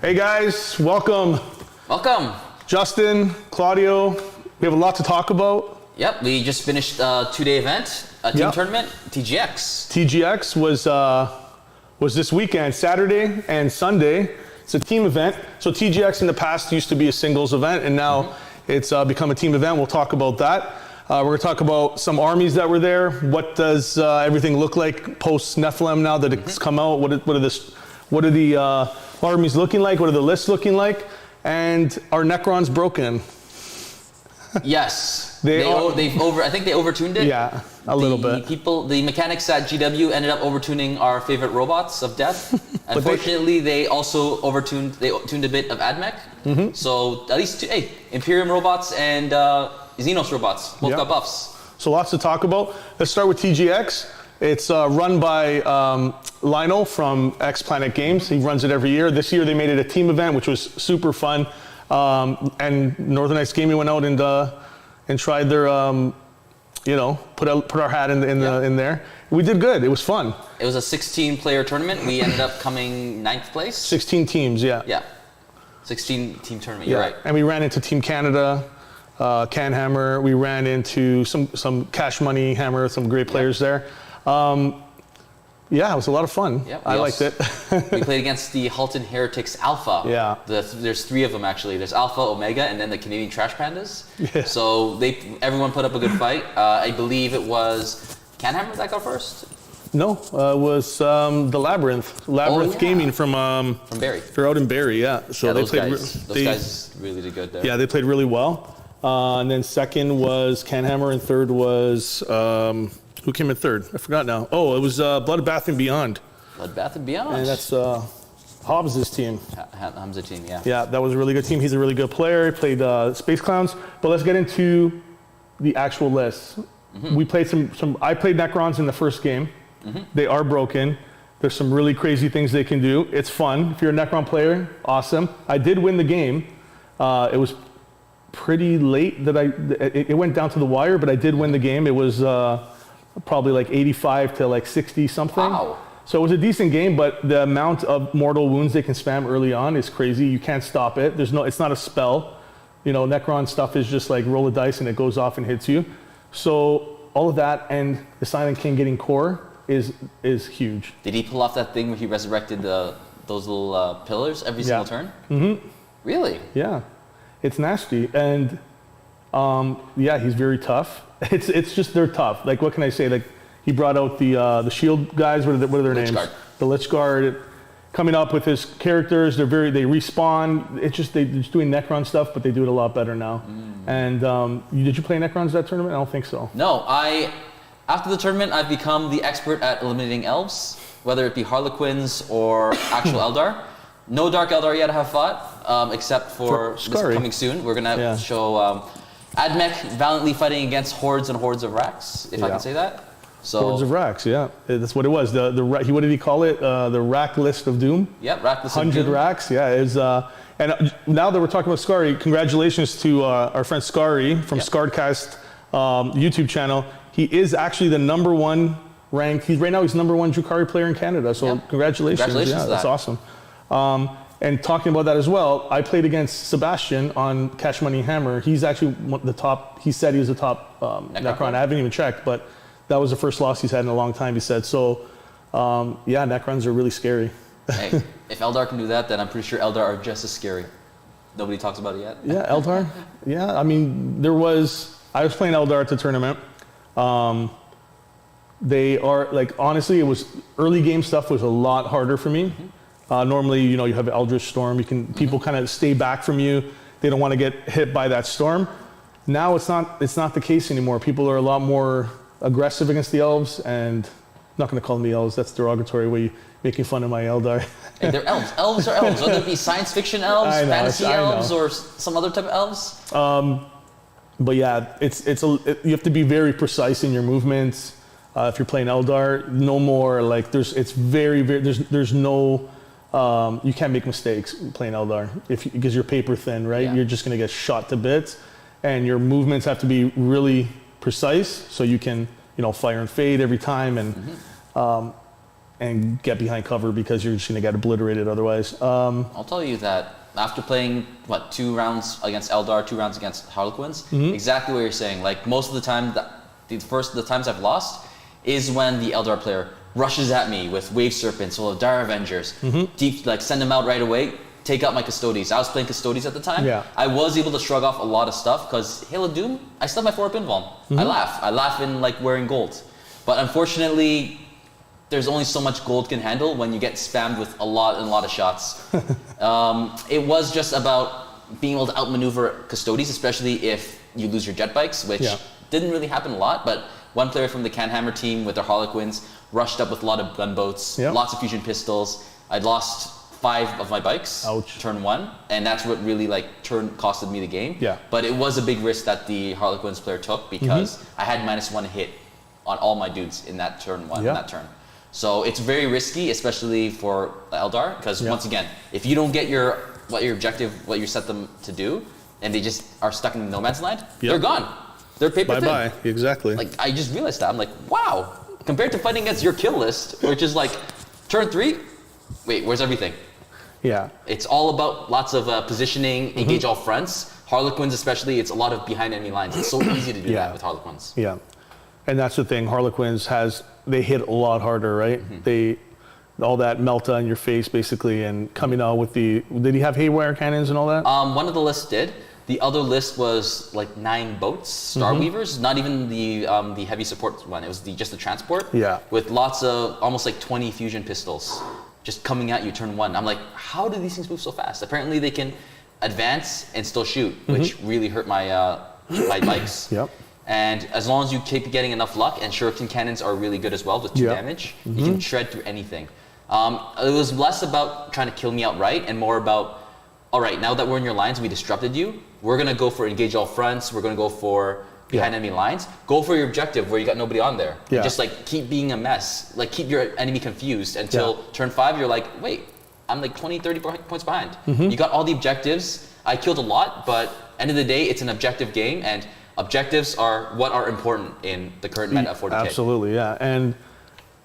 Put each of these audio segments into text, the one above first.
Hey guys, welcome. Welcome. Justin, Claudio, we have a lot to talk about. Yep, we just finished a 2-day event, a team tournament, TGX. TGX was this weekend, Saturday and Sunday. It's a team event. So TGX in the past used to be a singles event, and now it's become a team event. We'll talk about that. We're going to talk about some armies that were there. What does everything look like post Nephilim now that it's come out? What are the armies looking like? What are the lists looking like? And are Necrons broken? Yes, I think they overtuned it. Yeah, a little bit. The mechanics at GW ended up overtuning our favorite robots of death. Unfortunately, they also tuned a bit of AdMech. So at least Imperium robots and Xenos robots both got buffs. So lots to talk about. Let's start with TGX. It's run by Lionel from X Planet Games. He runs it every year. This year they made it a team event, which was super fun. And Northern Ice Gaming went out and tried their, put our hat in there. We did good. It was fun. It was a 16-player tournament. We ended up coming 9th place. 16 teams, yeah. Yeah, 16-team tournament. You're right. And we ran into Team Canada, Canhammer. We ran into some Cash Money Hammer, some great players there. Yeah, it was a lot of fun. Yep, I liked it. We played against the Halton Heretics Alpha. Yeah. There's 3 of them actually. There's Alpha, Omega, and then the Canadian Trash Pandas. Yeah. So everyone put up a good fight. I believe it was Canhammer that got first. No, it was the Labyrinth Gaming from Barrie. They're out in Barrie, yeah. So yeah, those guys really did good there. Yeah, they played really well. And then second was Canhammer, and third was who came in third? I forgot now. Oh, it was Bloodbath and Beyond. Bloodbath and Beyond. And that's Hobbs' team. Hamza team, yeah. Yeah, that was a really good team. He's a really good player. He played Space Clowns. But let's get into the actual list. We played I played Necrons in the first game. They are broken. There's some really crazy things they can do. It's fun. If you're a Necron player, awesome. I did win the game. It was pretty late that it went down to the wire, but I did win the game. It was probably like 85 to like 60 something. Wow. So it was a decent game, but the amount of mortal wounds they can spam early on is crazy. You can't stop it. It's not a spell. Necron stuff is just like roll a dice and it goes off and hits you. So all of that and the Silent King getting core is huge. Did he pull off that thing where he resurrected those little pillars every single turn? Really? Yeah. It's nasty, and he's very tough. It's just they're tough. Like, what can I say? Like, he brought out the shield guys. What are their names? Guard. The Lich Guard, coming up with his characters. They respawn. It's just they're just doing Necron stuff, but they do it a lot better now. And did you play Necrons that tournament? I don't think so. No, after the tournament, I've become the expert at eliminating elves, whether it be Harlequins or actual Eldar. No Dark Eldar yet have fought, except for this coming soon. We're gonna show AdMech valiantly fighting against hordes and hordes of Racks, if I can say that. So hordes of Racks, yeah, that's what it was. What did he call it? The Rack List of Doom. Yep, Rack List 100 of Doom. Racks, yeah. And now that we're talking about Scary, congratulations to our friend Scary from Scardcast YouTube channel. He is actually the #1 ranked. He's #1 Drukhari player in Canada. So congratulations. Congratulations to that's awesome. And talking about that as well, I played against Sebastian on Cash Money Hammer. He's actually the top. He said he was the top Necron. I haven't even checked, but that was the first loss he's had in a long time. He said so. Necrons are really scary. Hey, if Eldar can do that, then I'm pretty sure Eldar are just as scary. Nobody talks about it yet. Yeah, Eldar. Yeah, I mean, I was playing Eldar at the tournament. They are honestly, it was early game stuff was a lot harder for me. Normally, you have Eldritch Storm. People kind of stay back from you. They don't want to get hit by that storm. Now it's not the case anymore. People are a lot more aggressive against the elves, and I'm not going to call them the elves. That's derogatory way making fun of my Eldar. Hey, they're elves. Elves are elves. Whether it be science fiction elves, fantasy elves, or some other type of elves. But yeah, you have to be very precise in your movements. If you're playing Eldar, no more there's no. You can't make mistakes playing Eldar because you're paper thin, right? Yeah. You're just going to get shot to bits, and your movements have to be really precise so you can, fire and fade every time, and and get behind cover because you're just going to get obliterated otherwise. I'll tell you that after playing, 2 rounds against Eldar, 2 rounds against Harlequins, exactly what you're saying. Like, most of the time, the times I've lost is when the Eldar player rushes at me with Wave Serpents or Dire Avengers, deep, like, send them out right away, take out my Custodes. I was playing Custodes at the time. Yeah. I was able to shrug off a lot of stuff because Hail of Doom, I still have my 4-up invuln. I laugh in, like, wearing gold. But unfortunately, there's only so much gold can handle when you get spammed with a lot of shots. It was just about being able to outmaneuver Custodes, especially if you lose your jet bikes, which didn't really happen a lot, but one player from the Canhammer team with their Harlequins rushed up with a lot of gunboats, lots of fusion pistols. I'd lost 5 of my bikes, turn 1, and that's what really costed me the game. Yeah. But it was a big risk that the Harlequins player took because I had -1 hit on all my dudes in that turn 1, in that turn. So it's very risky, especially for Eldar, because once again, if you don't get your objective, what you set them to do, and they just are stuck in no man's land, they're gone. They're paper thin. Bye-bye, exactly. Like, I just realized that. I'm like, wow. Compared to fighting against your kill list, which is like, turn 3, wait, where's everything? Yeah. It's all about lots of positioning, engage all fronts. Harlequins especially, it's a lot of behind enemy lines. It's so easy to do that with Harlequins. Yeah. And that's the thing, Harlequins they hit a lot harder, right? All that melt on your face, basically, and coming out with did he have haywire cannons and all that? One of the lists did. The other list was like 9 boats, Starweavers, not even the heavy support one. It was just the transport. Yeah. With lots of, almost like 20 fusion pistols just coming at you turn 1. I'm like, how do these things move so fast? Apparently they can advance and still shoot, which really hurt my my bikes. Yep. And as long as you keep getting enough luck, and shuriken cannons are really good as well with 2 damage, you can shred through anything. It was less about trying to kill me outright and more about, all right, now that we're in your lines, we disrupted you, we're going to go for engage all fronts, we're going to go for behind enemy lines, go for your objective where you got nobody on there. And just keep being a mess, keep your enemy confused until turn 5, you're like, wait, I'm like 20, 30 points behind. You got all the objectives, I killed a lot, but end of the day, it's an objective game, and objectives are what are important in the current meta of 40K. Absolutely, yeah. And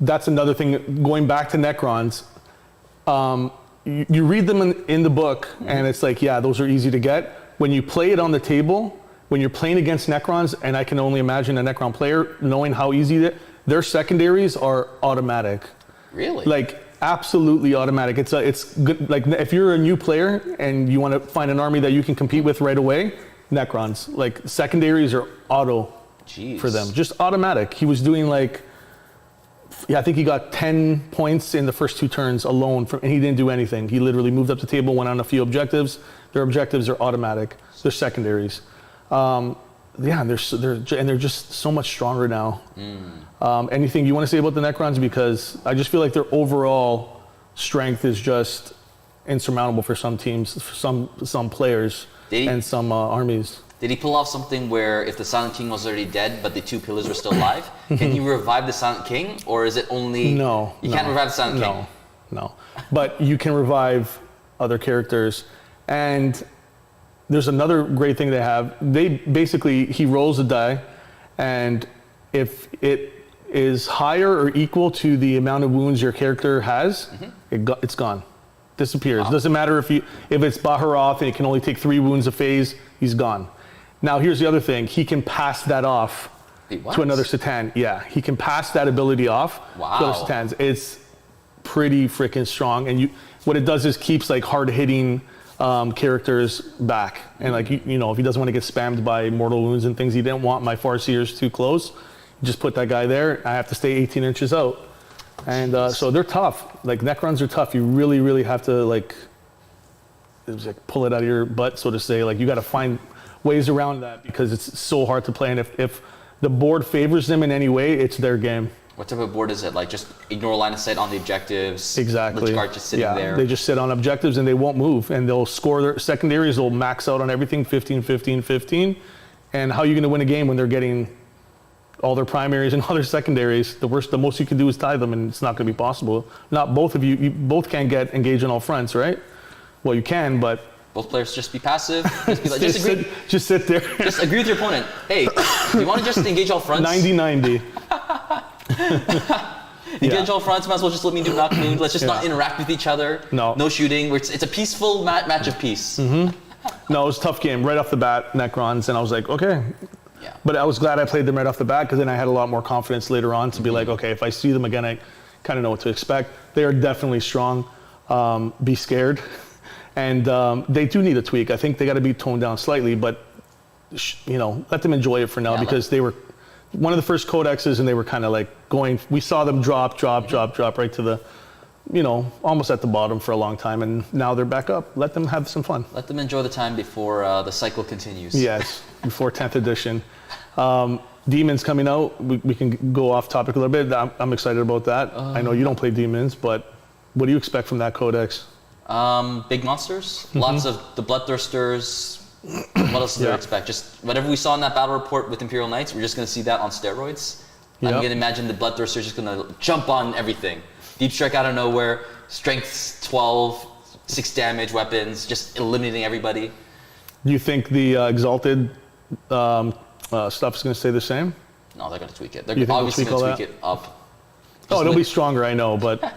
that's another thing, going back to Necrons, you read them in the book, and it's like, yeah, those are easy to get. When you play it on the table, when you're playing against Necrons, and I can only imagine a Necron player knowing how easy their secondaries are automatic. Really? Like, absolutely automatic. It's good. Like, if you're a new player and you want to find an army that you can compete with right away, Necrons. Like, secondaries are auto for them. Just automatic. He was doing I think he got 10 points in the first 2 turns alone, and he didn't do anything. He literally moved up the table, went on a few objectives. Their objectives are automatic. They're secondaries. They're just so much stronger now. Anything you want to say about the Necrons? Because I just feel like their overall strength is just insurmountable for some teams, for some players, and some armies. Did he pull off something where if the Silent King was already dead, but the 2 pillars were still alive, can you revive the Silent King, or is it only... No. You can't revive the Silent King? No. But you can revive other characters. And there's another great thing they have. He rolls a die, and if it is higher or equal to the amount of wounds your character has, it's gone. Disappears. Wow. Doesn't matter if it's Baharoth and he can only take 3 wounds a phase, he's gone. Now here's the other thing, he can pass that off to another Satan. Yeah, he can pass that ability off to other Satans. It's pretty freaking strong, and what it does is keeps hard-hitting characters back. And if he doesn't want to get spammed by mortal wounds and things, he didn't want my Farseers too close, just put that guy there, I have to stay 18 inches out. And so they're tough. Necrons are tough. You really, really have to pull it out of your butt, so to say. You got to find ways around that because it's so hard to play. And if the board favors them in any way, it's their game. What type of board is it? Just ignore line of sight on the objectives? Exactly. Lichguard just sitting there? They just sit on objectives and they won't move. And they'll score their secondaries. They'll max out on everything, 15, 15, 15. And how are you going to win a game when they're getting all their primaries and all their secondaries? The most you can do is tie them, and it's not going to be possible. Not both of you both can't get engaged on all fronts, right? Well, you can, but both players just be passive. Just agree. Just sit there. Just agree with your opponent. Hey, you want to just engage all fronts? 90-90. You get control fronts, might as well just let me do knock moon. Let's just not interact with each other. No shooting. It's a peaceful match of peace. No, it was a tough game right off the bat, Necrons, and I was like, okay. Yeah. But I was glad I played them right off the bat because then I had a lot more confidence later on to be like, okay, if I see them again, I kind of know what to expect. They are definitely strong. Be scared. And they do need a tweak. I think they got to be toned down slightly, but let them enjoy it for now because they were one of the first codexes and they were kind of like going, we saw them drop right to the, almost at the bottom for a long time, and now they're back up. Let them have some fun. Let them enjoy the time before the cycle continues. Yes, before 10th edition. Demons coming out. We can go off topic a little bit. I'm excited about that. I know you don't play Demons, but what do you expect from that codex? Big monsters, lots of the Bloodthirsters. What else do they expect? Just whatever we saw in that battle report with Imperial Knights, we're just going to see that on steroids. I'm going to imagine the Bloodthirsters just going to jump on everything. Deep Strike out of nowhere, strength 12, 6 damage weapons, just eliminating everybody. Do you think the Exalted stuff is going to stay the same? No, they're going to tweak it. They're obviously going to tweak it up. It'll be stronger, I know, but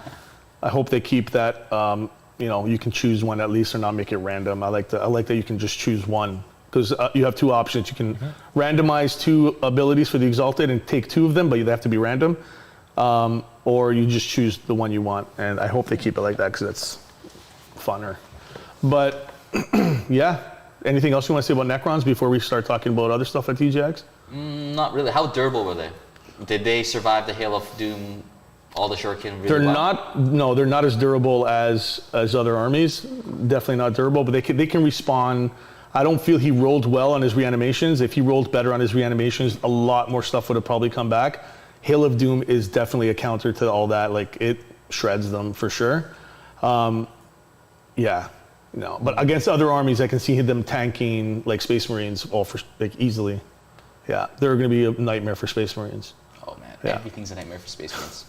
I hope they keep that. You can choose one at least, or not make it random. I like that you can just choose one because you have 2 options. You can randomize 2 abilities for the Exalted and take 2 of them, but they have to be random. Or you just choose the one you want, and I hope they keep it like that because it's funner. But yeah, anything else you want to say about Necrons before we start talking about other stuff at TGX? Not really. How durable were they? Did they survive the Hail of Doom? All the shuriken really they're not as durable as other armies. Definitely not durable, but they can respawn. I don't feel he rolled well on his reanimations. If he rolled better on his reanimations, a lot more stuff would have probably come back. Hail of Doom is definitely a counter to all that. Like, it shreds them for sure. But against other armies, I can see them tanking like Space Marines easily. Yeah, they're going to be a nightmare for Space Marines. Oh man, everything's a nightmare for Space Marines.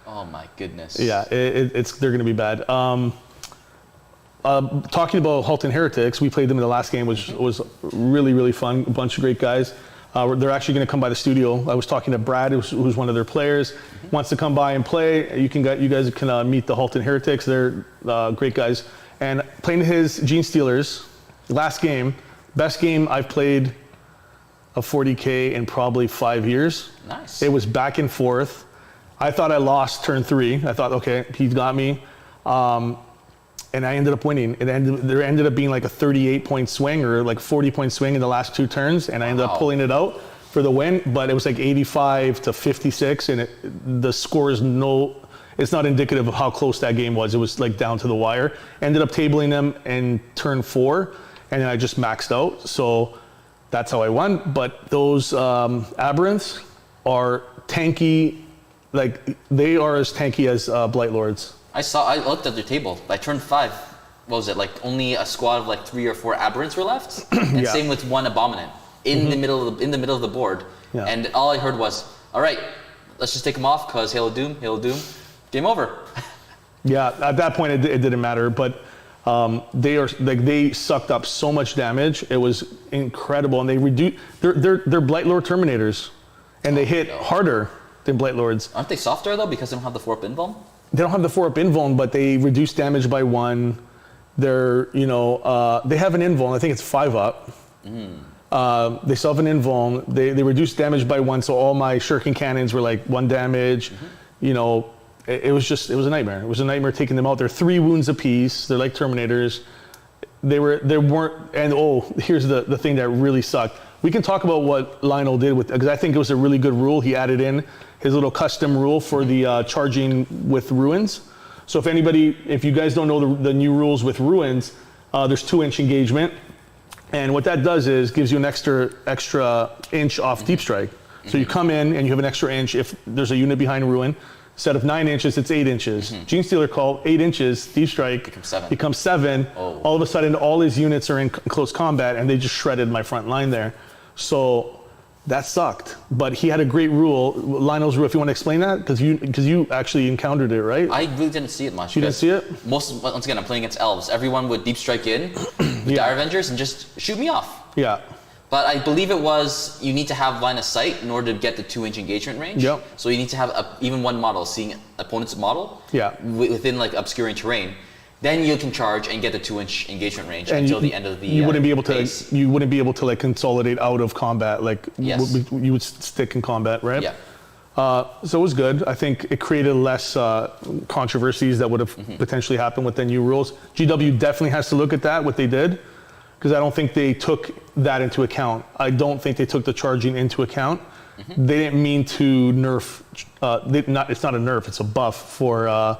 Oh my goodness. Yeah, they're going to be bad. Talking about Halton Heretics, we played them in the last game, which was really, really fun. A bunch of great guys. They're actually going to come by the studio. I was talking to Brad, who's one of their players, wants to come by and play. You guys can meet the Halton Heretics. They're great guys. And playing his Gene Stealers, last game, best game I've played of 40K in probably 5 years. Nice. It was back and forth. I thought I lost turn 3. I thought, okay, he got me. And I ended up winning. There ended up being like a 38-point swing or like 40-point swing in the last 2 turns, and I ended up pulling it out for the win. But it was like 85 to 56, and the score is it's not indicative of how close that game was. It was like down to the wire. Ended up tabling them in turn 4, and then I just maxed out. So that's how I won. But those Aberrants are tanky. Like, they are as tanky as Blight Lords. I looked at their table. By turn 5, what was it? Like, only a squad of like 3 or 4 Aberrants were left, and same with 1 Abominant in the middle of the board. Yeah. And all I heard was, "All right, let's just take them off because Hail of Doom, game over." Yeah, at that point it didn't matter, but they sucked up so much damage. It was incredible, and they reduced. They're Blight Lord Terminators, and they hit harder than Blight Lords. Aren't they softer though because they don't have the 4-up invuln? They don't have the 4-up invuln, but they reduce damage by 1. They're, they have an invuln. I think it's 5-up. They still have an invuln. They reduce damage by 1, so all my shuriken cannons were like 1 damage. It was a nightmare. It was a nightmare taking them out. They're 3 wounds apiece. They're like Terminators. They weren't, and here's the thing that really sucked. We can talk about what Lionel did because I think it was a really good rule. He added in his little custom rule for the charging with ruins. So if you guys don't know the new rules with ruins, there's 2-inch engagement. And what that does is gives you an extra inch off deep strike. So you come in and you have an extra inch if there's a unit behind ruin. Instead of 9 inches, it's 8 inches. Gene Stealer call, 8 inches, deep strike becomes 7. All of a sudden, all his units are in close combat, and they just shredded my front line there. So that sucked. But he had a great rule, Lionel's rule. If you want to explain that, because you actually encountered it, right? I really didn't see it much. You didn't see it? Once again, I'm playing against elves. Everyone would deep strike in with Dire Avengers and just shoot me off. Yeah. But I believe it was you need to have line of sight in order to get the 2-inch engagement range. Yep. So you need to have even one model seeing opponent's model. Yeah. Within like obscuring terrain. Then you can charge and get the 2-inch engagement range And until the end of the you wouldn't be able phase. to. You wouldn't be able to like consolidate out of combat. Like Yes. you would stick in combat, right? Yeah. So it was good. I think it created less controversies that would have potentially happened with the new rules. GW definitely has to look at that, what they did, because I don't think they took that into account. I don't think they took the charging into account. They didn't mean to nerf. It's not a nerf. It's a buff for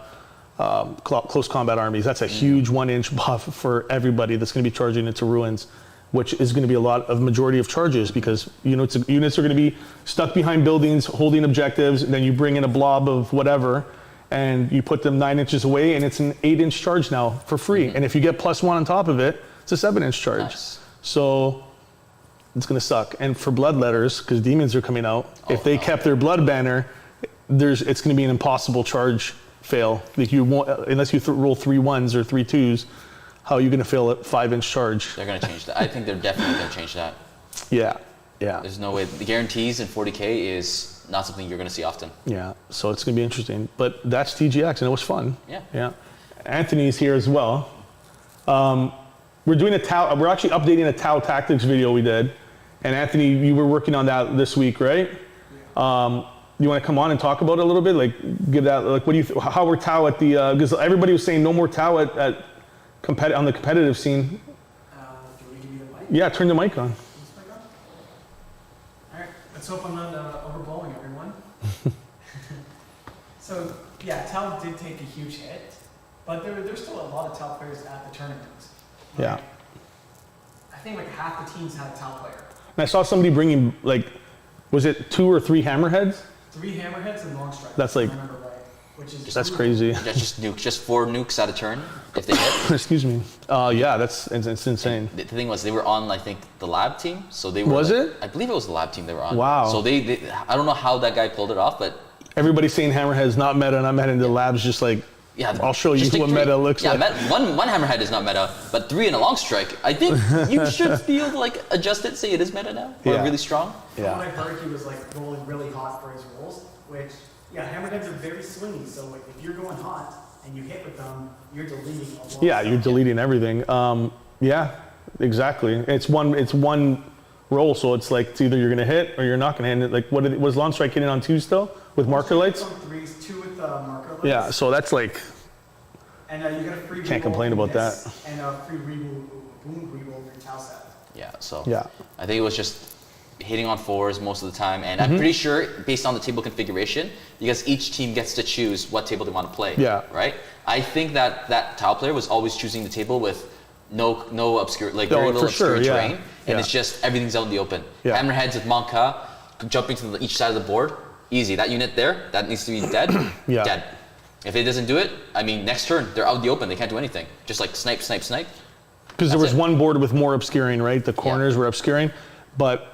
close combat armies. That's a huge 1-inch buff for everybody that's going to be charging into ruins, which is going to be a lot of majority of charges because units are going to be stuck behind buildings holding objectives, and then you bring in a blob of whatever and you put them 9 inches away and it's an 8-inch charge now for free. And if you get +1 on top of it, it's a 7-inch charge. Nice. So it's going to suck. And for bloodletters, because demons are coming out, if they kept their blood banner, it's going to be an impossible charge fail. Like you won't, unless you roll 3 1s or 3 2s. How are you going to fail a 5-inch charge? They're going to change that. I think they're definitely going to change that. Yeah. There's no way. The guarantees in 40K is not something you're going to see often. Yeah, so it's going to be interesting. But that's TGX, and it was fun. Yeah. Anthony's here as well. We're doing we're actually updating a Tau Tactics video we did. And Anthony, you were working on that this week, right? You want to come on and talk about it a little bit? Like, give that, like, what do you, how were Tau at the, because everybody was saying no more Tau on the competitive scene. Do we give you the mic? Yeah, turn the mic on. Is this mic on? All right, let's hope I'm not overblowing everyone. So, yeah, Tau did take a huge hit, but there's still a lot of Tau players at the tournaments. Yeah. I think like half the teams had a Tau player. And I saw somebody bringing, like, was it 2 or 3 hammerheads? 3 hammerheads and long strike. That's like- if I remember right, which is That's brutal. crazy. Just nukes, just 4 nukes at a turn if they hit. Excuse me. Yeah, it's insane. The thing was, they were on, I think, the lab team. So they were. Was it? I believe it was the lab team they were on. Wow. So they I don't know how that guy pulled it off, but Everybody's saying hammerhead's not meta, and the lab's just like, yeah, I'll show you just take what 3. meta looks like. One hammerhead is not meta, but 3 in a long strike. I think you should feel like adjust it, say it is meta now, or Yeah. really strong. From what I heard, he was like rolling really hot for his rolls, which, yeah, hammerheads are very swingy, so like if you're going hot and you hit with them, you're deleting a lot. Yeah, you're deleting everything. Yeah, exactly. It's one roll, so it's like it's either you're gonna hit or you're not gonna hit. Like was Long Strike hitting on 2 still with marker lights? On 3s, 2 with marker lights. Yeah, so that's like, And you get a free Can't reroll complain from about this, that. And a free wound reroll for your Tau set. Yeah, so Yeah. I think it was just hitting on 4s most of the time, and I'm pretty sure based on the table configuration, because each team gets to choose what table they want to play. Yeah. Right. I think that Tau player was always choosing the table with no obscure, like very little for sure, obscure yeah. terrain, and Yeah. it's just everything's out in the open. Yeah. Hammerheads with Monka jumping to each side of the board, easy. That unit there, that needs to be dead. Yeah. Dead. If it doesn't do it, I mean, next turn they're out in the open. They can't do anything. Just like snipe. because there was That's it. one board with more obscuring, right? The corners were obscuring, but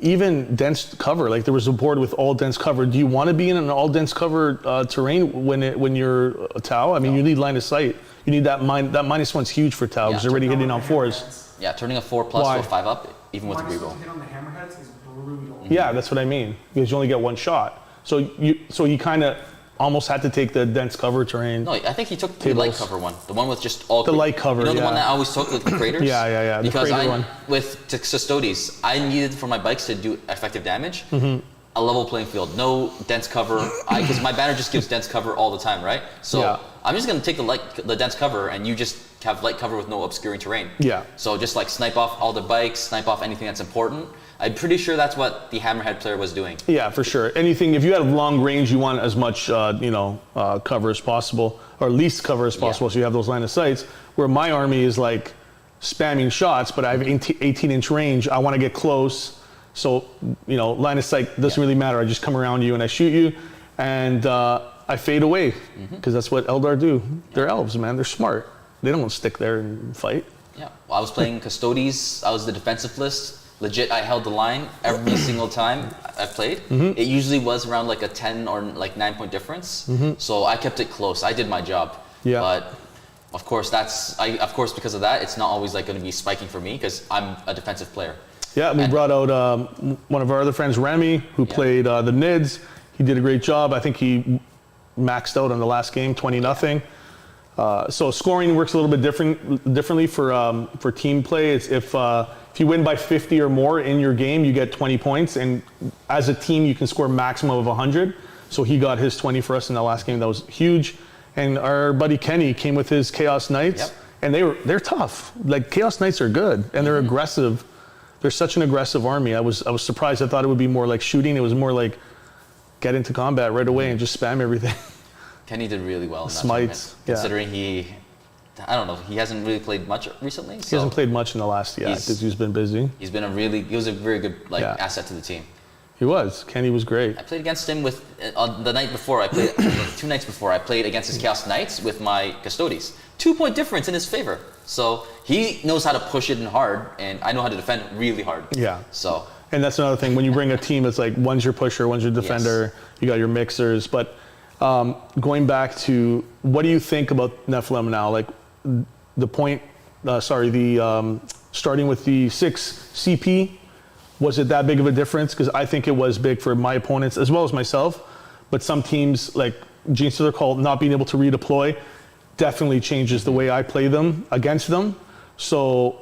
even dense cover, like there was a board with all dense cover. Do you want to be in an all dense cover terrain when you're a Tau? I mean, you need line of sight. You need that -1's huge for Tau because Yeah. they're already hitting On on the 4s. hammerheads. Yeah, turning a 4+ Why? to a 5 up, even with a Minus reroll. one to hit on the hammerheads is brutal. Yeah, that's what I mean. Because you only get 1 shot. So you kind of almost had to take the dense cover terrain. No, I think he took the light Tables. cover one, the one with just all. The light cover, You know the yeah. one that I always took with the craters. Yeah. The Because crater one. with Custodes, I needed for my bikes to do effective damage. Mm-hmm. A level playing field, no dense cover. Because my banner just gives dense cover all the time, right? So Yeah. I'm just gonna take the dense cover, and you just have light cover with no obscuring terrain. Yeah. So just like snipe off all the bikes, snipe off anything that's important. I'm pretty sure that's what the Hammerhead player was doing. Yeah, for sure. Anything, if you have long range, you want as much, cover as possible, or least cover as possible, Yeah. so you have those line of sights. Where my army is like spamming shots, but I have 18-inch range. I want to get close, so line of sight doesn't really matter. I just come around you and I shoot you, and I fade away because that's what Eldar do. They're elves, man. They're smart. They don't stick there and fight. Yeah, well, I was playing Custodes. I was the defensive list. Legit, I held the line every single time I played. It usually was around like a 10 or like 9-point difference. So I kept it close. I did my job. Yeah. But of course, because of that, it's not always like going to be spiking for me because I'm a defensive player. Yeah, we brought out one of our other friends, Remy, who played the Nids. He did a great job. I think he maxed out on the last game, 20-0. So scoring works a little bit differently for team play. It's if you win by 50 or more in your game, you get 20 points, and as a team, you can score a maximum of 100. So he got his 20 for us in the last game. That was huge. And our buddy Kenny came with his Chaos Knights, and they're tough. Like Chaos Knights are good, and they're aggressive. They're such an aggressive army. I was surprised. I thought it would be more like shooting. It was more like get into combat right away and just spam everything. Kenny did really well in that Smites, tournament, considering I don't know, he hasn't really played much recently. He hasn't played much in the last, because he's been busy. He was a very good asset to the team. He was. Kenny was great. I played against him on the night before. I played 2 nights before. I played against his Chaos Knights with my Custodes. 2-point difference in his favor. So he knows how to push it in hard, and I know how to defend really hard. Yeah. So. And that's another thing. When you bring a team, it's like one's your pusher, one's your defender. You got your mixers. But going back to what do you think about Nephilim now? Like the point. Starting with the 6 CP. Was it that big of a difference? Because I think it was big for my opponents as well as myself. But some teams, like Gene Stealer called, not being able to redeploy, definitely changes the way I play them against them. So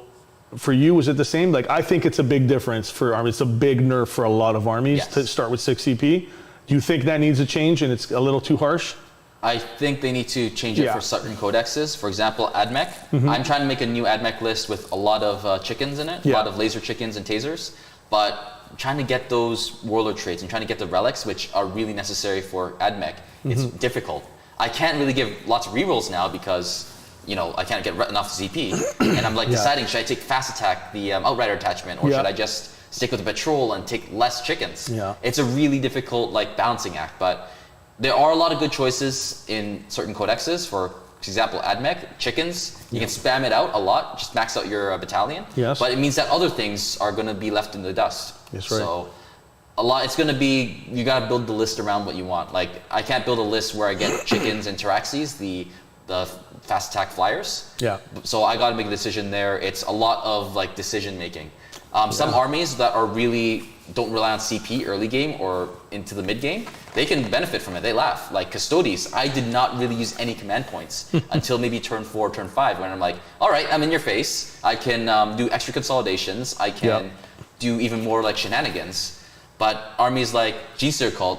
for you, was it the same? Like I think it's a big difference for armies. It's a big nerf for a lot of armies to start with 6 CP. Do you think that needs a change and it's a little too harsh? I think they need to change it for certain codexes. For example, AdMech. I'm trying to make a new AdMech list with a lot of chickens in it, a lot of laser chickens and tasers. But trying to get those warlord traits and trying to get the relics, which are really necessary for AdMech, it's difficult. I can't really give lots of rerolls now because, I can't get enough ZP. And I'm like deciding, should I take fast attack, the Outrider attachment, or should I just stick with the patrol and take less chickens? It's a really difficult balancing act, but there are a lot of good choices in certain codexes. For example, AdMech, chickens, you can spam it out a lot, just max out your battalion. But it means that other things are going to be left in the dust. That's right. So it's going to be, you got to build the list around what you want. Like, I can't build a list where I get chickens and Taraxis, the fast attack flyers. So I got to make a decision there. It's a lot of decision making. Some armies that are really don't rely on CP early game or into the mid game, they can benefit from it. They laugh. Like Custodes, I did not really use any command points until maybe turn 4, turn 5, when I'm like, all right, I'm in your face. I can do extra consolidations. I can do even more shenanigans. But armies like G-Sir called,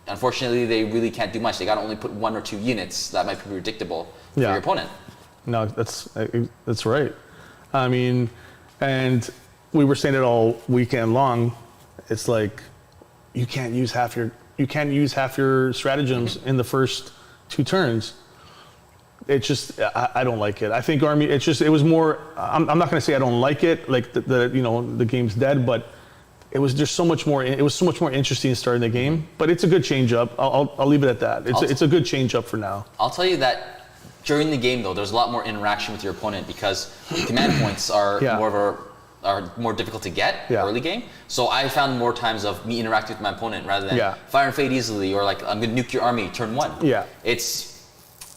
unfortunately, they really can't do much. They got to only put 1 or 2 units that might be predictable for your opponent. No, that's right. I mean, and we were saying it all weekend long. It's like you can't use half your stratagems in the first 2 turns. It's just I don't like it. I think Army. It was more. I'm not going to say I don't like it. Like the game's dead, but it was just so much more. It was so much more interesting starting the game. But it's a good change up. I'll leave it at that. It's a good change up for now. I'll tell you that during the game though, there's a lot more interaction with your opponent because command points are more difficult to get early game. So I found more times of me interacting with my opponent rather than fire and fade easily or I'm gonna nuke your army turn 1.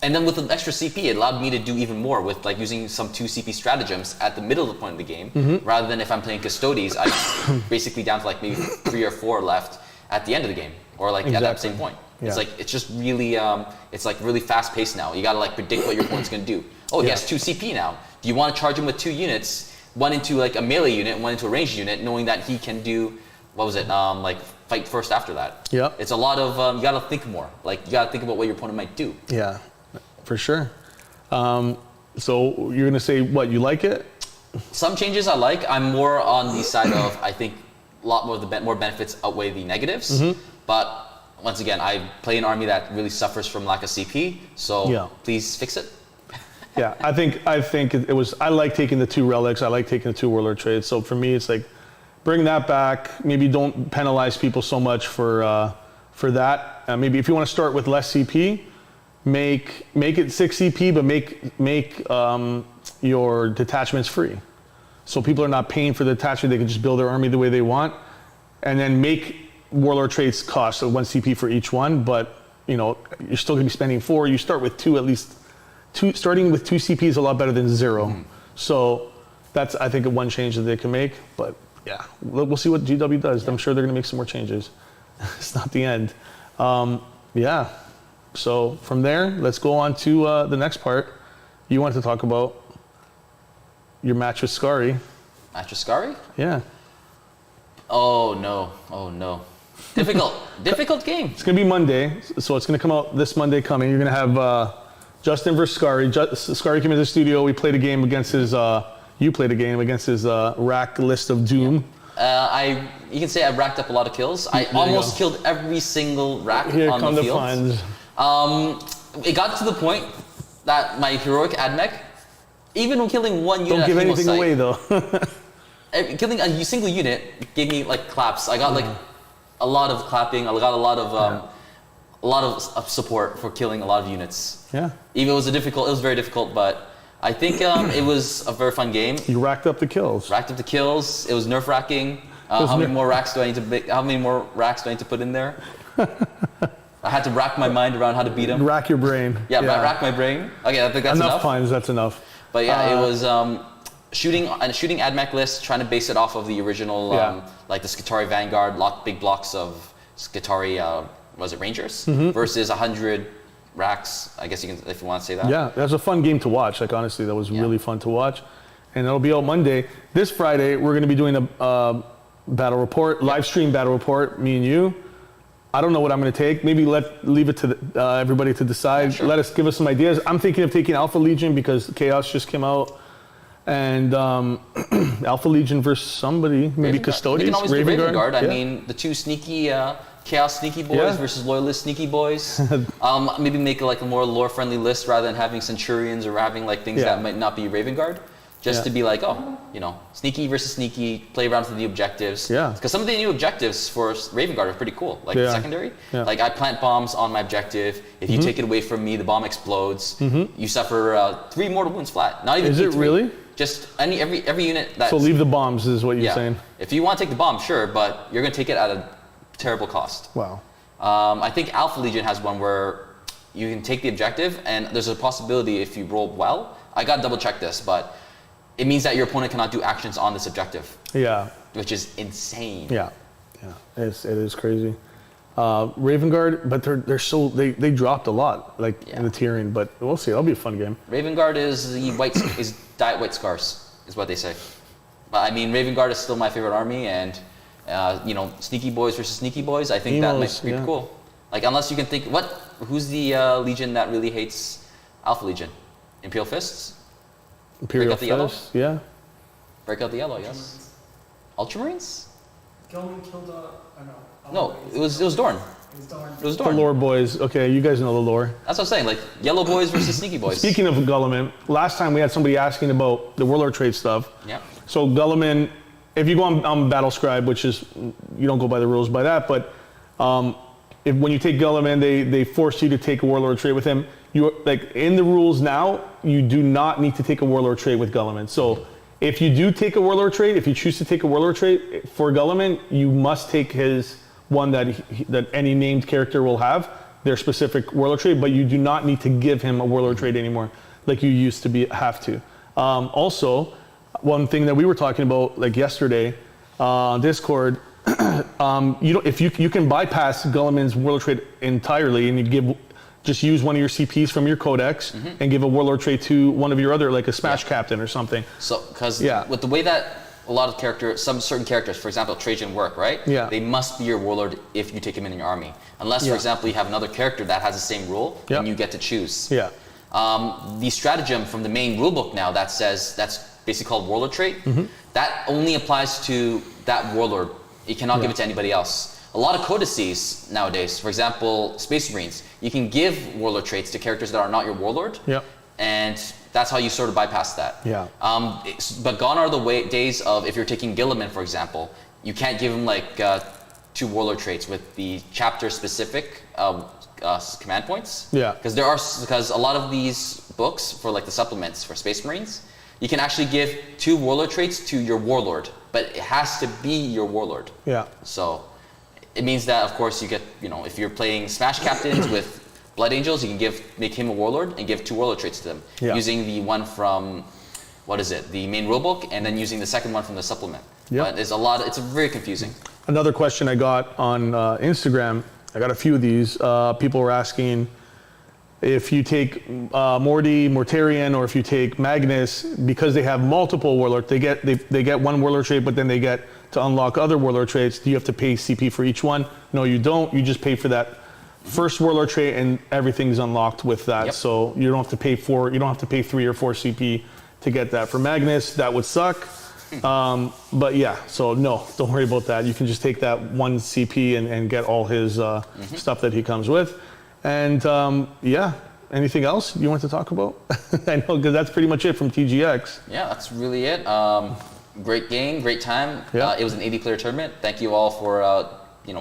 And then with the extra CP, it allowed me to do even more with using some 2 CP stratagems at the middle of the point of the game, rather than if I'm playing Custodes, I'm basically down to maybe 3 or 4 left at the end of the game, or at that same point. It's it's just really, it's really fast paced now. You gotta predict what your opponent's gonna do. Oh, he has 2 CP now. Do you want to charge him with 2 units? 1 into a melee unit, 1 into a ranged unit, knowing that he can do, fight first after that. It's a lot of, you gotta think more. You gotta think about what your opponent might do. Yeah, for sure. So you're gonna say what, you like it? Some changes I like. I'm more on the side of, I think a lot more benefits outweigh the negatives. But once again, I play an army that really suffers from lack of CP, so please fix it. I think it was. I like taking the 2 relics. I like taking the 2 warlord trades. So for me, it's bring that back. Maybe don't penalize people so much for that. Maybe if you want to start with less CP, make it 6 CP, but make your detachments free. So people are not paying for the detachment. They can just build their army the way they want, and then make warlord traits cost 1 CP for each one. But you're still going to be spending 4. You start with 2 at least. Starting with 2 CP is a lot better than 0. So That's, I think, one change that they can make. But yeah, we'll see what GW does. I'm sure they're going to make some more changes. It's not the end. Yeah. So from there, let's go on to the next part. You wanted to talk about your match with Scary. Match with Scary? Yeah. Oh no. Difficult game. It's going to be Monday, so it's going to come out this Monday coming. You're going to have Justin versus Scary. Scary came into the studio. We played a game against his, you played a game against his rack list of doom. You can say I racked up a lot of kills. I almost killed every single rack on the field. It got to the point that my heroic AdMech, even when killing one unit, don't give anything away though. Killing a single unit gave me like claps. I got like a lot of clapping. I got a lot of support for killing a lot of units. Yeah. Even it was very difficult, but I think it was a very fun game. You racked up the kills. Racked up the kills. It was nerf racking. How many more racks do I need to make? How many more racks do I need to put in there? I had to rack my mind around how to beat him. Rack your brain. Yeah, rack my brain. Okay, I think that's enough. Enough times, that's enough. But yeah, it was shooting AdMech list, trying to base it off of the original, like the Skitarii Vanguard, big blocks of Skitarii, Rangers, versus 100 racks, I guess you can, if you want to say that. Yeah, that was a fun game to watch. Like honestly, that was really fun to watch. And it'll be out Monday. This Friday, we're going to be doing a battle report, live stream battle report, me and you. I don't know what I'm going to take. Maybe leave it to everybody to decide. Yeah, sure. Give us some ideas. I'm thinking of taking Alpha Legion because Chaos just came out. And Alpha Legion versus somebody, maybe Custodians. You can always do Raven Guard. I mean, the two sneaky Chaos sneaky boys versus Loyalist sneaky boys. Maybe make like a more lore-friendly list rather than having Centurions or having like things that might not be Raven Guard. Just to be like, sneaky versus sneaky, play around with the new objectives. Yeah. Because some of the new objectives for Raven Guard are pretty cool. Like secondary. Yeah. Like I plant bombs on my objective. If you take it away from me, the bomb explodes. You suffer 3 mortal wounds flat. Not even. Is it really? Just every unit that. So leave the bombs is what you're saying. If you want to take the bomb, sure, but you're going to take it at a terrible cost. Wow. I think Alpha Legion has one where you can take the objective, and there's a possibility if you roll well. I got to double check this, but it means that your opponent cannot do actions on this objective. Yeah. Which is insane. Yeah. It is crazy. Raven Guard, but they dropped a lot in the tiering, but we'll see. That'll be a fun game. Raven Guard is diet white scars, is what they say. But I mean, Raven Guard is still my favorite army, and sneaky boys versus sneaky boys. I think that might be pretty cool. Like unless you can think, who's the Legion that really hates Alpha Legion? Imperial Fists. Imperial Fists, yeah. Break out the yellow, yes. Ultramarines? Gilman killed No, it was Dorn. It was Dorn. The lore boys. Okay, you guys know the lore. That's what I'm saying, like yellow boys versus sneaky boys. Speaking of Gulliman, last time we had somebody asking about the Warlord trait stuff. Yeah. So Gulliman, if you go on Battle Scribe, which is, you don't go by the rules by that, but when you take Gulliman, they force you to take a Warlord trait with him. In the rules now, you do not need to take a Warlord trait with Gulliman. So if you do take a Warlord trait, if you choose to take a Warlord trait for Gulliman, you must take his one that any named character will have, their specific Warlord trait, but you do not need to give him a Warlord trait anymore, like you used to have to. Also, one thing that we were talking about like yesterday on Discord, if you can bypass Gulliman's Warlord trait entirely, and you just use one of your CPs from your codex and give a Warlord trait to one of your other, like a Smash Captain or something. So, because with the way that a lot of some certain characters, for example, Trajan work, right? Yeah. They must be your Warlord if you take him in your army. Unless, for example, you have another character that has the same rule, and you get to choose. Yeah. The stratagem from the main rulebook now that says, that's basically called Warlord trait, that only applies to that Warlord. You cannot give it to anybody else. A lot of codices nowadays, for example, Space Marines, you can give Warlord traits to characters that are not your Warlord, and that's how you sort of bypass that. Yeah. But gone are the days of, if you're taking Gilliman, for example, you can't give him like 2 Warlord traits with the chapter-specific command points. Yeah. Because a lot of these books for like the supplements for Space Marines, you can actually give 2 Warlord traits to your Warlord, but it has to be your Warlord. Yeah. So it means that, of course, you get, if you're playing Smash Captains with Blood Angels, you can make him a Warlord and give 2 Warlord traits to them, using the one from what is it, the main rulebook, and then using the second one from the supplement. Yep. But it's very confusing. Another question I got on Instagram, I got a few of these. People were asking if you take Morty, Mortarion, or if you take Magnus, because they have multiple warlord, they get one warlord trait, but then they get to unlock other warlord traits. Do you have to pay CP for each one? No, you don't. You just pay for that first warlord trait, and everything's unlocked with that. Yep. So you don't have to pay 3 or 4 CP to get that. For Magnus, that would suck. But yeah, so no, don't worry about that. You can just take that 1 CP and get all his stuff that he comes with. And yeah, anything else you want to talk about? I know, because that's pretty much it from TGX. Yeah, that's really it. Great game, great time. Yeah. It was an 80-player tournament. Thank you all for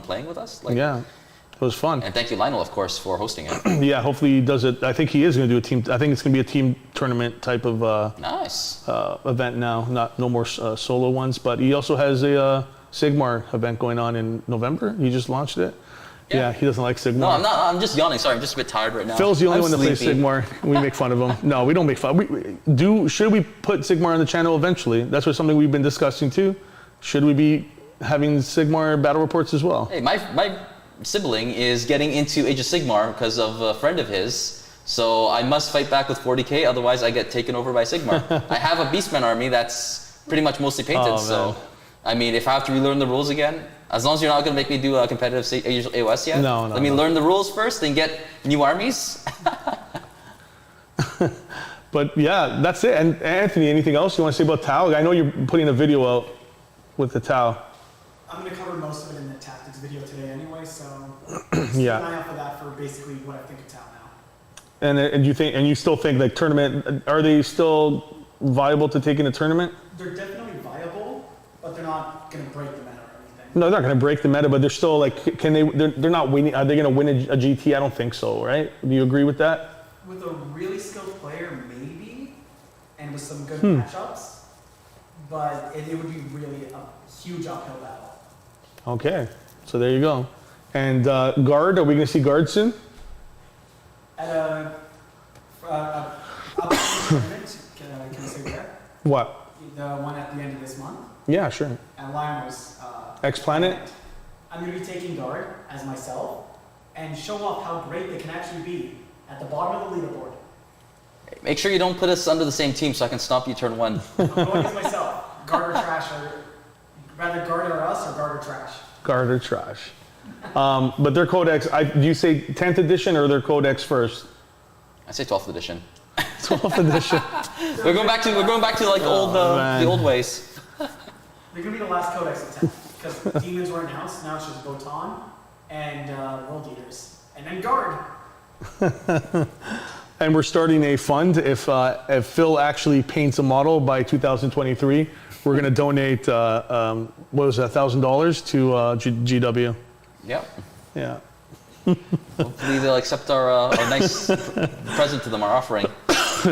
playing with us. Yeah, it was fun. And thank you, Lionel, of course, for hosting it. Yeah, hopefully he does it. I think he is going to do a team. I think it's going to be a team tournament type of Nice. event now. No more solo ones. But he also has a Sigmar event going on in November. He just launched it. Yeah, he doesn't like Sigmar. No, I'm not. I'm just yawning. Sorry, I'm just a bit tired right now. Phil's the only I'm one that plays sleepy. Sigmar. We make fun of him. No, we don't make fun. Should we put Sigmar on the channel eventually? That's something we've been discussing too. Should we be having Sigmar battle reports as well? Hey, my sibling is getting into Age of Sigmar because of a friend of his. So I must fight back with 40k, otherwise I get taken over by Sigmar. I have a Beastman army that's pretty much mostly painted, so I mean, if I have to relearn the rules again, as long as you're not going to make me do a competitive Age of AOS yet, let me learn the rules first, then get new armies. But yeah, that's it. And Anthony, anything else you want to say about Tau? I know you're putting a video out with the Tau. I'm going to cover most of it in the tactics video today anyway, so Yeah. keep an eye out for that for basically what I think of Tau now. And you still think like tournament, are they still viable to take in a tournament? They're definitely viable, but they're not going to break the meta or anything. No, they're not going to break the meta, but they're still like, they're not winning. Are they going to win a GT? I don't think so, right? Do you agree with that? With a really skilled player, maybe, and with some good matchups, but it would be really a huge uphill battle. Okay, so there you go. And guard, are we going to see guard soon? At a upcoming tournament, can I say where? What? The one at the end of this month, Yeah, sure. at Lionel's X-Planet? I'm going to be taking guard as myself and show off how great they can actually be at the bottom of the leaderboard. Make sure you don't put us under the same team so I can stomp you turn 1. I'm going as myself. Guard or trash, or rather guard or us or guard or trash. Guard or trash. But their codex, do you say 10th edition or their codex first? I say 12th edition. 12th edition. We're going back to like the old ways. They're going to be the last codex of 10 because demons were announced. Now it's just Botan and World Eaters. And then guard. And we're starting a fund. If Phil actually paints a model by 2023, we're going to donate, what was that, $1,000 to GW. Yep. Yeah. Hopefully they'll accept our nice present to them, our offering.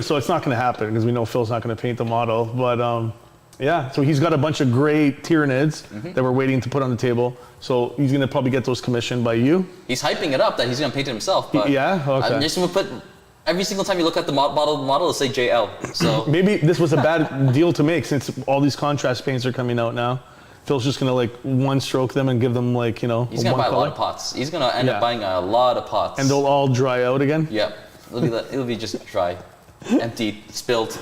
So it's not going to happen because we know Phil's not going to paint the model. But yeah, so he's got a bunch of great Tyranids that we're waiting to put on the table. So he's going to probably get those commissioned by you. He's hyping it up that he's going to paint it himself. But yeah? Okay. I'm just going to put, every single time you look at the model, it'll say JL. So maybe this was a bad deal to make since all these contrast paints are coming out now. Phil's just going to like one stroke them and give them like, you know, he's going to buy a lot of pots. He's going to end up buying a lot of pots. And they'll all dry out again? Yep. It'll be just dry, emptied, spilled.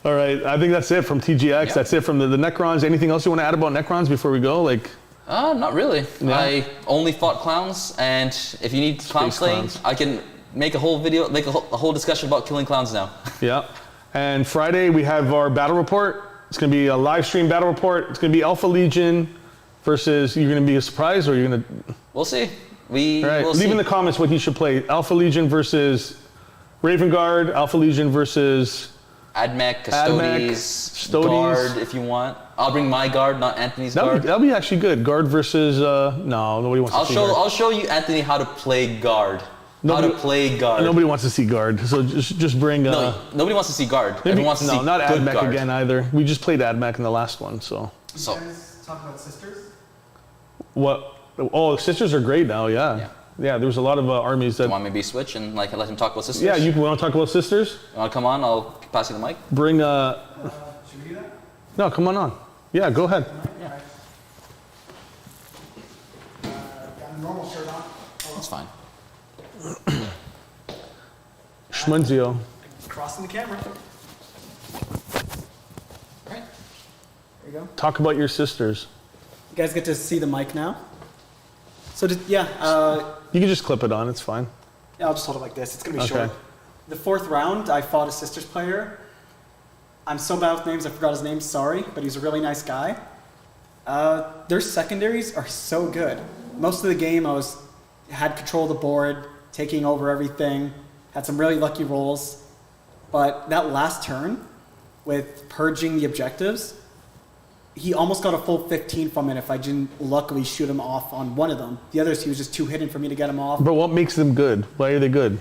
All right, I think that's it from TGX. Yep. That's it from the Necrons. Anything else you want to add about Necrons before we go? Like, not really. Yeah. I only fought clowns, and if you need clown slaying, clowns. I can make a whole video, make a whole discussion about killing clowns now. yeah. And Friday we have our battle report. It's going to be a live stream battle report. It's going to be Alpha Legion versus. You're going to be a surprise, or you're going to. We'll see. All right. We'll Leave see. in the comments what he should play. Alpha Legion versus Raven Guard. Alpha Legion versus. Admech, Custodes, Guard if you want. I'll bring my guard, not Anthony's guard. That'll be actually good. Guard versus. No, nobody wants to see guard. I'll show you, Anthony, how to play guard. Nobody- how to play guard. Nobody wants to see guard. So just bring. No, nobody wants to see guard. Everyone wants to see not good Admech guard. again either. We just played Admech in the last one, so. You guys talk about sisters? What? Oh, sisters are great now. Yeah. Yeah, there was a lot of armies that. You want maybe switch and like let him talk about sisters? Yeah, you want to talk about sisters? You want to come on? I'll pass you the mic. Bring. Should we do that? No, come on. Yeah, go ahead. Yeah. Got a normal shirt on. That's fine. Schmunzio. Crossing the camera. Right. There you go. Talk about your sisters. You guys get to see the mic now. So yeah, You can just clip it on. It's fine. yeah, I'll just hold it like this. It's gonna be Okay. short. The 4th round, I fought a sisters player. I'm so bad with names, I forgot his name. Sorry, but he's a really nice guy. Their secondaries are so good. Most of the game, had control of the board, taking over everything, had some really lucky rolls. But that last turn, with purging the objectives, he almost got a full 15 from it if I didn't luckily shoot him off on one of them. The others, he was just too hidden for me to get him off. But what makes them good? Why are they good?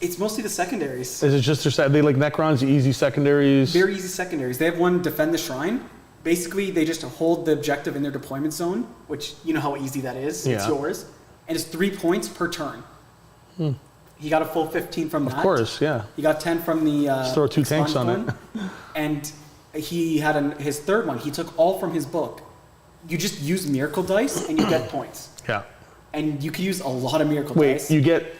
It's mostly the secondaries. Is it just they like Necrons, easy secondaries? Very easy secondaries. They have one, defend the shrine. Basically, they just hold the objective in their deployment zone, which you know how easy that is. It's Yeah. yours. And it's 3 points per turn. He got a full 15 from that. Of course, yeah. He got 10 from the Just throw 2 tanks on expunged one. And he had his third one. He took all from his book. You just use miracle dice and you get points. Yeah. And you can use a lot of miracle Wait, dice. you get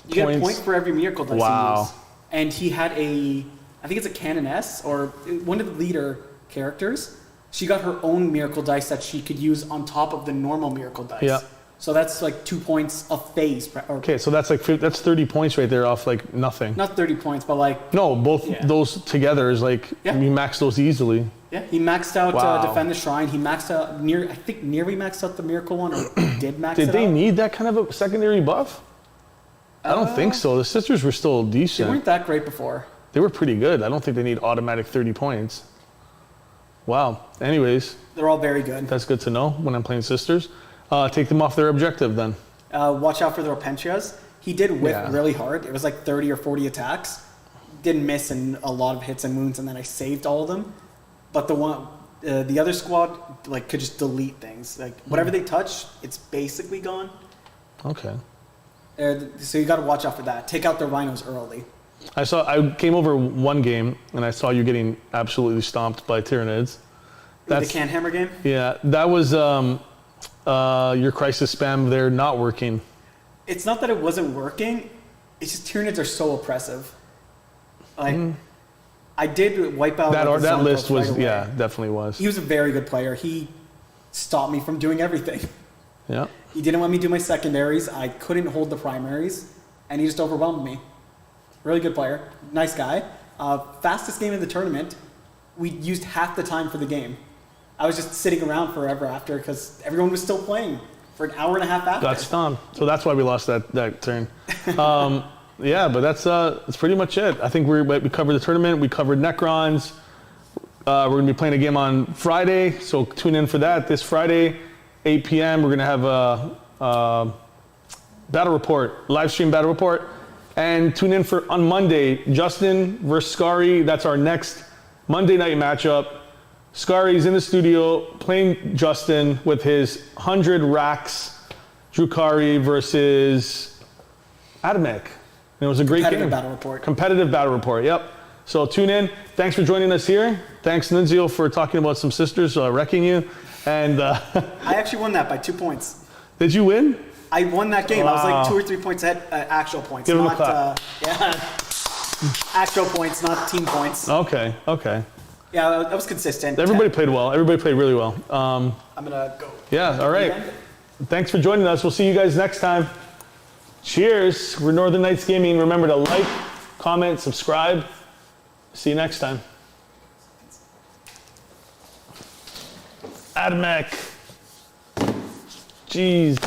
You get a points? point for every miracle dice Wow. you use. And he had I think it's a Canoness, or one of the leader characters. She got her own miracle dice that she could use on top of the normal miracle dice. Yeah. So that's like 2 points a phase. Okay, so that's 30 points right there off like nothing. Not 30 points, but like, No, both Yeah. those together is like Yeah. you max those easily. yeah, he maxed out Wow. Defend the Shrine. He maxed out, I think nearly maxed out the miracle one, or did max Did it they out. need that kind of a secondary buff? I don't think so. The sisters were still They decent. weren't that great before. They were pretty good. I don't think they need automatic 30 points. Wow. Anyways, They're all very good. that's good to know when I'm playing sisters. Take them off their objective then. Watch out for the Repentias. He did whip Yeah. really hard. It was like 30 or 40 attacks. Didn't miss in a lot of hits and wounds, and then I saved all of them. But the other squad like could just delete things. Like whatever they touch, it's basically gone. Okay. So you got to watch out for that. Take out the rhinos early. I came over one game and I saw you getting absolutely stomped by Tyranids. The Canhammer game. Yeah, that was your crisis spam there not working. It's not that it wasn't working. It's just Tyranids are so oppressive. Like I did wipe out That like, the that Zontos list was right away. yeah, definitely was. He was a very good player. He stopped me from doing everything. Yeah. He didn't let me do my secondaries. I couldn't hold the primaries, and he just overwhelmed me. Really good player, nice guy. Fastest game of the tournament. We used half the time for the game. I was just sitting around forever after because everyone was still playing for an hour and a half after. That's Tom. So that's why we lost that turn. Yeah, but that's pretty much it. I think we covered the tournament. We covered Necrons. We're going to be playing a game on Friday, so tune in for that. This Friday, 8 p.m., we're going to have a battle report, live stream battle report. And tune in for on Monday, Justin versus Scary. That's our next Monday night matchup. Scary's in the studio playing Justin with his 100 racks. Drukari versus Adamek. And it was a great Competitive game. battle report. Competitive battle report, yep. So tune in. Thanks for joining us here. Thanks, Nunzio, for talking about some sisters wrecking you. And I actually won that by 2 points. did you win? I won that game. I was Wow. like 2 or 3 points ahead, actual points. Give him a not, clap. yeah. Actual points, not team points. Okay. Yeah, that was consistent. Everybody played well. Everybody played really well. I'm gonna go. Yeah, all right. Thanks for joining us. We'll see you guys next time. Cheers. We're Northern Knights Gaming. Remember to like, comment, subscribe. See you next time. Adamek. Jeez.